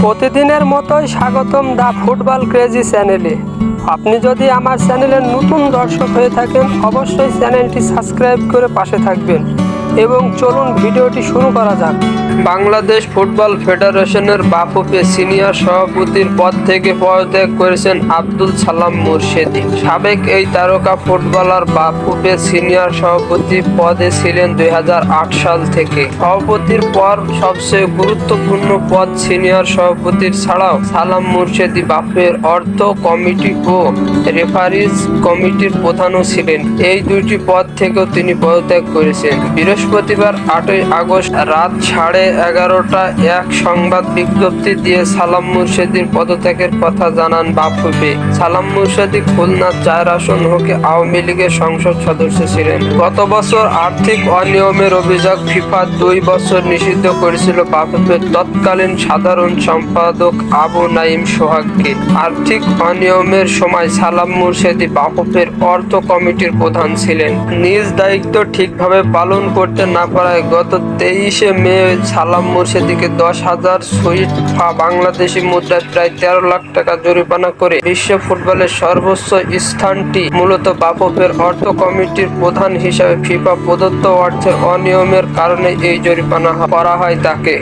প্রতিদিনের মতোই স্বাগতম দ্য ফুটবল ক্রেজি চ্যানেলে। আপনি যদি আমার চ্যানেলের নতুন দর্শক হয়ে থাকেন, অবশ্যই চ্যানেলটি সাবস্ক্রাইব করে পাশে থাকবেন এবং চলুন ভিডিওটি শুরু করা যাক। বাংলাদেশ ফুটবল ফেডারেশনের বাফুফে সিনিয়র সভাপতির পদ থেকে পদত্যাগ করেছেন আব্দুল সালাম মুর্শেদী। সাবেক এই তারকা ফুটবলার বাফুফে সিনিয়র সভাপতি পদে ছিলেন 2008 সাল থেকে। সভাপতির পর সবচেয়ে গুরুত্বপূর্ণ পদ সিনিয়র সভাপতির ছাড়াও সালাম মুর্শেদী বাফুফের অর্থ কমিটি ও রেফারিজ কমিটির প্রধানও ছিলেন। এই দুইটি পদ থেকেও তিনি পদত্যাগ করেছেন। বৃহস্পতিবার 8 আগস্ট রাত 11:30টায় এক সংবাদ বিজ্ঞপ্তি দিয়ে সালাম মুর্শেদীর পদত্যাগের কথা জানান বাফুফে। সালাম মুর্শেদী খুলনার 4 আসন হকে আওয়ামী লীগের সংসদ সদস্য ছিলেন। গত বছর আর্থিক অনিয়মের অভিযোগ ফিফা 2 বছর নিষিদ্ধ করেছিল বাফুফের তৎকালীন সাধারণ সম্পাদক আবু নাঈম সোহাগকে। আর্থিক অনিয়মের সময় সালাম মুর্শেদী বাফুফের অর্থ কমিটির প্রধান ছিলেন। নিজ দায়িত্ব ঠিকভাবে পালন করতে না পারায় গত 23 মে সালাম মুর্শেদীকে 10,000 সুইট বাংলাদেশি মুদ্রায় প্রায় 13 লাখ টাকা জরিমানা করে বিশ্ব ফুটবলের সর্বোচ্চ স্থানটি মূলত বাফুফের অর্থ কমিটির প্রধান হিসাবে ফিফা প্রদত্ত অর্থের অনিয়মের কারণে এই জরিমানা করা হয় তাকে।